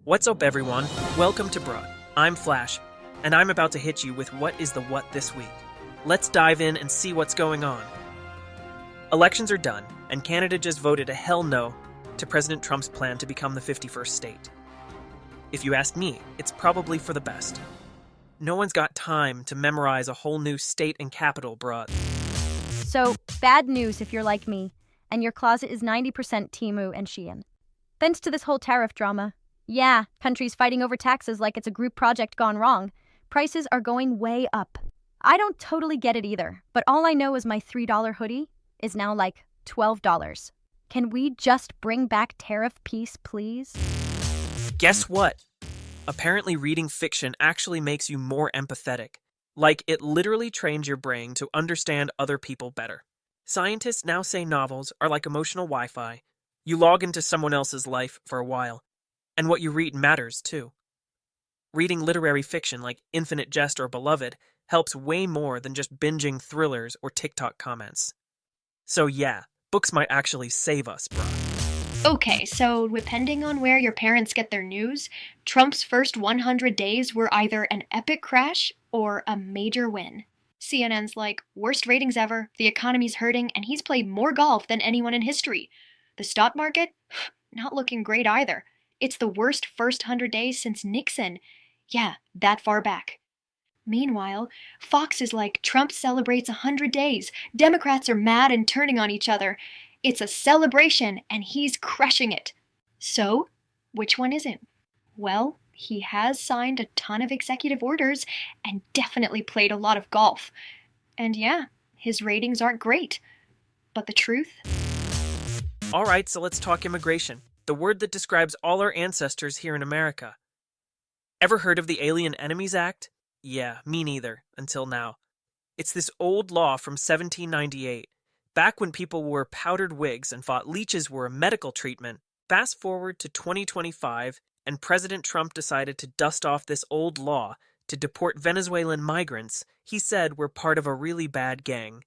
What's up, everyone? Welcome to Bruh. I'm Flash, and I'm about to hit you with what is the what this week. Let's dive in and see what's going on. Elections are done, and Canada just voted a hell no to President Trump's plan to become the 51st state. If you ask me, it's probably for the best. No one's got time to memorize a whole new state and capital, bruh. So, bad news if you're like me, and your closet is 90% Temu and Shein. Thanks to this whole tariff drama. Yeah, countries fighting over taxes like it's a group project gone wrong. Prices are going way up. I don't totally get it either, but all I know is my $3 hoodie is now like $12. Can we just bring back tariff peace, please? Guess what? Apparently reading fiction actually makes you more empathetic. Like, it literally trains your brain to understand other people better. Scientists now say novels are like emotional Wi-Fi. You log into someone else's life for a while, and what you read matters too. Reading literary fiction like Infinite Jest or Beloved helps way more than just binging thrillers or TikTok comments. So yeah, books might actually save us, bro. Okay, so depending on where your parents get their news, Trump's first 100 days were either an epic crash or a major win. CNN's like, worst ratings ever, the economy's hurting, and he's played more golf than anyone in history. The stock market? Not looking great either. It's the worst first 100 days since Nixon. Yeah, that far back. Meanwhile, Fox is like, Trump celebrates 100 days. Democrats are mad and turning on each other. It's a celebration, and he's crushing it. So, which one is it? Well, he has signed a ton of executive orders and definitely played a lot of golf. And yeah, his ratings aren't great. But the truth? Alright, so let's talk immigration. The word that describes all our ancestors here in America. Ever heard of the Alien Enemies Act? Yeah, me neither, until now. It's this old law from 1798. Back when people wore powdered wigs and thought leeches were a medical treatment. Fast forward to 2025, and President Trump decided to dust off this old law to deport Venezuelan migrants he said were part of a really bad gang.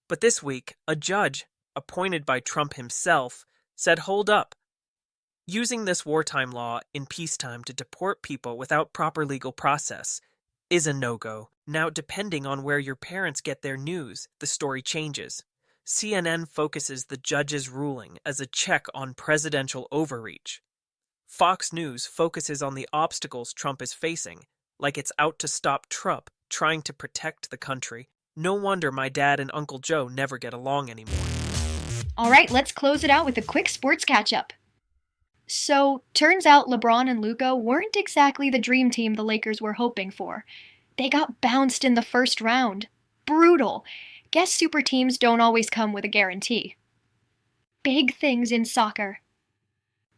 But this week, a judge, appointed by Trump himself, said hold up. Using this wartime law in peacetime to deport people without proper legal process is a no-go. Now, depending on where your parents get their news, the story changes. CNN focuses the judge's ruling as a check on presidential overreach. Fox News focuses on the obstacles Trump is facing, like it's out to stop Trump trying to protect the country. No wonder my dad and Uncle Joe never get along anymore. Alright, let's close it out with a quick sports catch-up. So, turns out LeBron and Luka weren't exactly the dream team the Lakers were hoping for. They got bounced in the first round. Brutal. Guess super teams don't always come with a guarantee. Big things in soccer.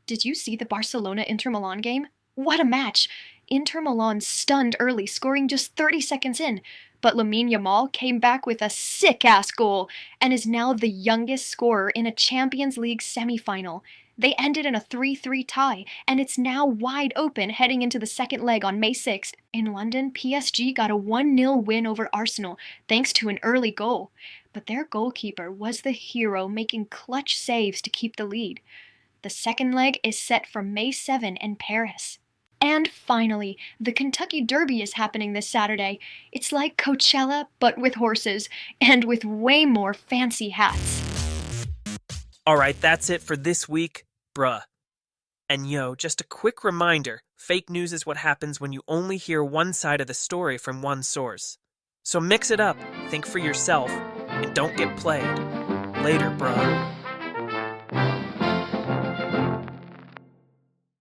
Did you see the Barcelona-Inter Milan game? What a match! Inter Milan stunned early, scoring just 30 seconds in, but Lamine Yamal came back with a sick-ass goal and is now the youngest scorer in a Champions League semi-final. They ended in a 3-3 tie, and it's now wide open heading into the second leg on May 6th. In London, PSG got a 1-0 win over Arsenal, thanks to an early goal. But their goalkeeper was the hero, making clutch saves to keep the lead. The second leg is set for May 7 in Paris. And finally, the Kentucky Derby is happening this Saturday. It's like Coachella, but with horses, and with way more fancy hats. Alright, that's it for this week, bruh. And yo, just a quick reminder, fake news is what happens when you only hear one side of the story from one source. So mix it up, think for yourself, and don't get played. Later, bruh.